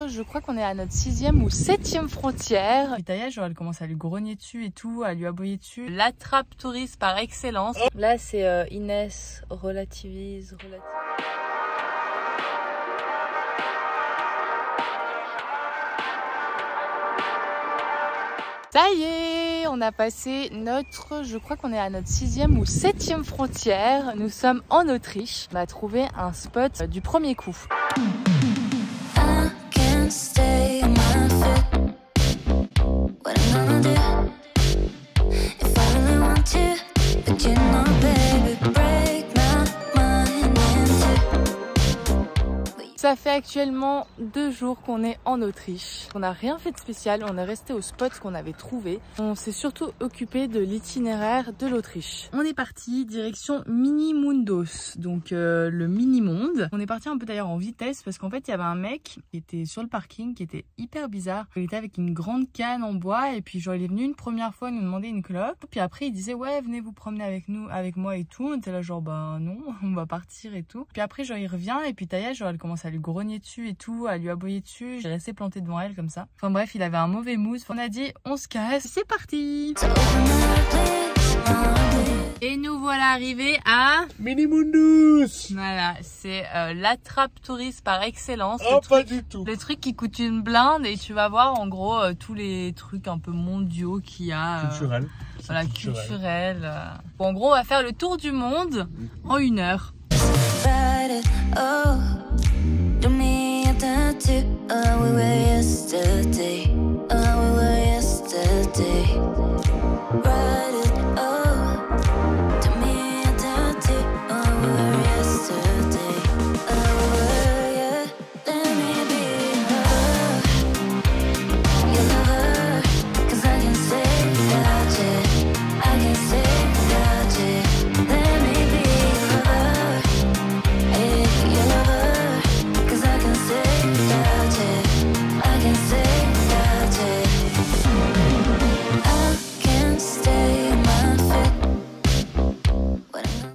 je crois qu'on est à notre 6e ou 7e frontière. Pitaya, genre elle commence à lui grogner dessus et tout, à lui aboyer dessus. L'attrape touriste par excellence. Là c'est Inès, relativise. Ça y est, on a passé notre, je crois qu'on est à notre 6e ou 7e frontière. Nous sommes en Autriche. On a trouvé un spot du premier coup. Ça fait actuellement 2 jours qu'on est en Autriche. On n'a rien fait de spécial, on est resté au spot qu'on avait trouvé. On s'est surtout occupé de l'itinéraire de l'Autriche. On est parti direction Mini-Mundos, donc le mini-monde. On est parti un peu d'ailleurs en vitesse parce qu'en fait il y avait un mec qui était sur le parking qui était hyper bizarre. Il était avec une grande canne en bois et puis genre il est venu une première fois nous demander une clope. Puis après il disait ouais venez vous promener avec moi et tout. On était là genre bah non on va partir et tout. Puis après genre il revient et puis Taya genre elle commence à lui grogner dessus et tout, à lui aboyer dessus. J'ai resté planté devant elle comme ça. Enfin bref, il avait un mauvais mood. On a dit on se casse, c'est parti. Et nous voilà arrivés à Mini-Mundos. Voilà, c'est l'attrape touriste par excellence. Oh, pas du tout. Le truc qui coûte une blinde et tu vas voir en gros tous les trucs un peu mondiaux qu'il y a. Culturel. Voilà, culturel. Bon, en gros, on va faire le tour du monde en 1 heure. Do me a tattoo, oh we were yesterday, oh we were yesterday. Write it, oh, do me a tattoo, oh we were yesterday, oh we were, yeah. Let me be her, your lover, 'cause I can say without you, I can say without you. Let me be her, hey, your lover.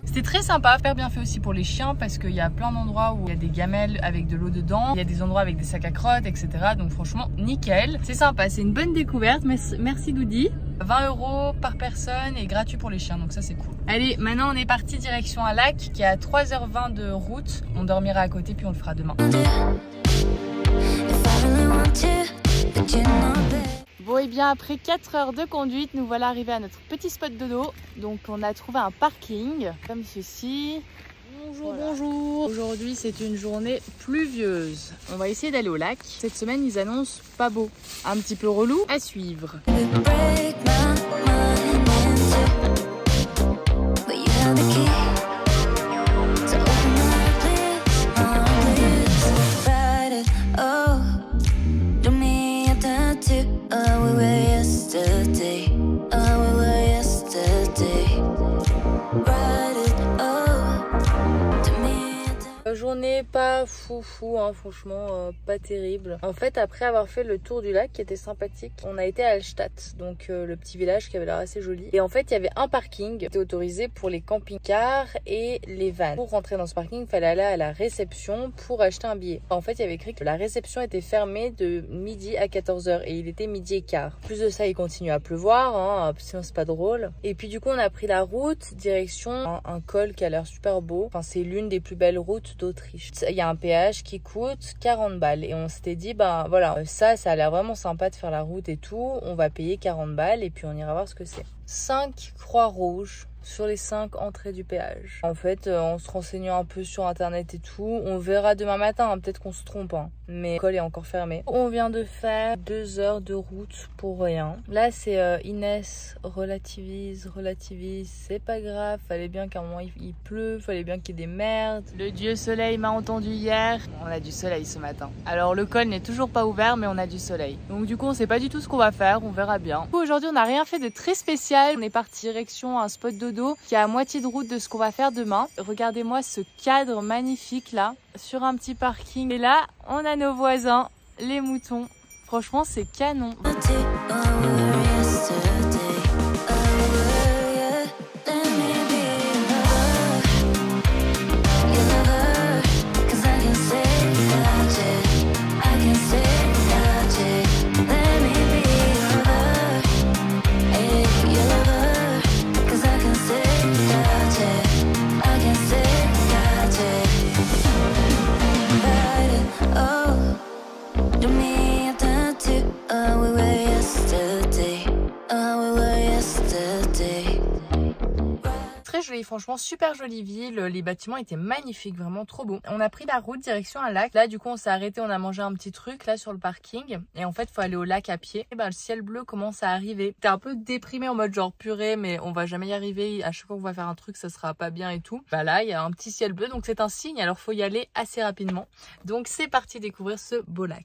C'était très sympa, super bien fait aussi pour les chiens parce qu'il y a plein d'endroits où il y a des gamelles avec de l'eau dedans, il y a des endroits avec des sacs à crottes, etc. Donc franchement, nickel. C'est sympa, c'est une bonne découverte. Merci Doudi. 20 € par personne et gratuit pour les chiens, donc ça c'est cool. Allez, maintenant on est parti direction un lac qui est à 3h20 de route. On dormira à côté puis on le fera demain. Bon et bien après 4 heures de conduite, nous voilà arrivés à notre petit spot dodo. Donc on a trouvé un parking comme ceci. Bonjour, voilà. Bonjour. Aujourd'hui c'est une journée pluvieuse. On va essayer d'aller au lac. Cette semaine ils annoncent pas beau. Un petit peu relou à suivre. Journée pas fou hein, franchement pas terrible. En fait après avoir fait le tour du lac qui était sympathique, on a été à Altstadt, donc le petit village qui avait l'air assez joli. Et en fait il y avait un parking qui était autorisé pour les camping-cars et les vannes. Pour rentrer dans ce parking il fallait aller à la réception pour acheter un billet. En fait il y avait écrit que la réception était fermée de midi à 14h et il était 12h15. Plus de ça il continue à pleuvoir hein, sinon c'est pas drôle. Et puis du coup on a pris la route direction un col qui a l'air super beau. Enfin c'est l'une des plus belles routes d'Autriche. Il y a un péage qui coûte 40 balles et on s'était dit bah voilà ça a l'air vraiment sympa de faire la route et tout, on va payer 40 balles et puis on ira voir ce que c'est. 5 croix rouges sur les 5 entrées du péage. En fait en se renseignant un peu sur internet et tout, on verra demain matin hein, peut-être qu'on se trompe hein, mais le col est encore fermé. On vient de faire 2 heures de route pour rien. Là c'est Inès, relativise, c'est pas grave, fallait bien qu'à un moment il pleut, fallait bien qu'il y ait des merdes. Le dieu soleil m'a entendu hier, on a du soleil ce matin. Alors le col n'est toujours pas ouvert mais on a du soleil. Donc du coup on sait pas du tout ce qu'on va faire, on verra bien. Aujourd'hui on n'a rien fait de très spécial, on est parti direction un spot dodo qui est à moitié de route de ce qu'on va faire demain. Regardez-moi ce cadre magnifique là, sur un petit parking. Et là, on a nos voisins, les moutons. Franchement, c'est canon. I can say Et franchement, super jolie ville. Les bâtiments étaient magnifiques, vraiment trop beaux. On a pris la route direction un lac. Là, du coup, on s'est arrêté, on a mangé un petit truc là sur le parking. Et en fait, faut aller au lac à pied. Et ben, le ciel bleu commence à arriver. T'es un peu déprimé en mode genre purée, mais on va jamais y arriver. À chaque fois qu'on va faire un truc, ça sera pas bien et tout. Bah là, il y a un petit ciel bleu, donc c'est un signe. Alors, faut y aller assez rapidement. Donc, c'est parti découvrir ce beau lac.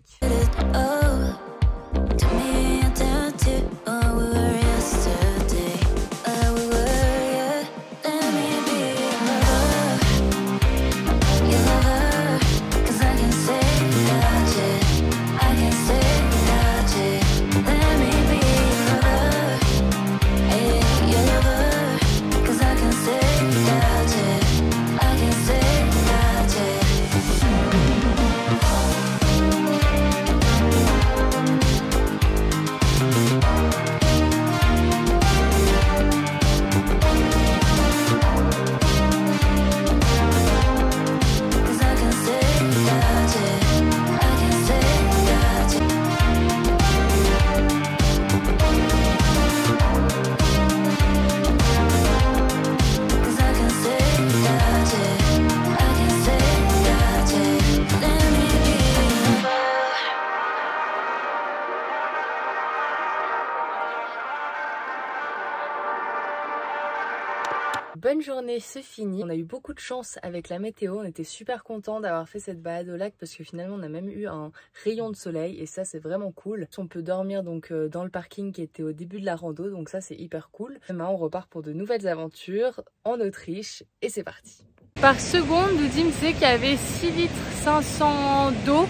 Bonne journée, c'est fini. On a eu beaucoup de chance avec la météo. On était super contents d'avoir fait cette balade au lac parce que finalement on a même eu un rayon de soleil et ça c'est vraiment cool. On peut dormir donc dans le parking qui était au début de la rando, donc ça c'est hyper cool. Demain on repart pour de nouvelles aventures en Autriche et c'est parti. Par seconde, Doudi me disait qu'il y avait 6 litres 500 d'eau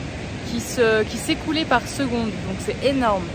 qui s'écoulait par seconde, donc c'est énorme.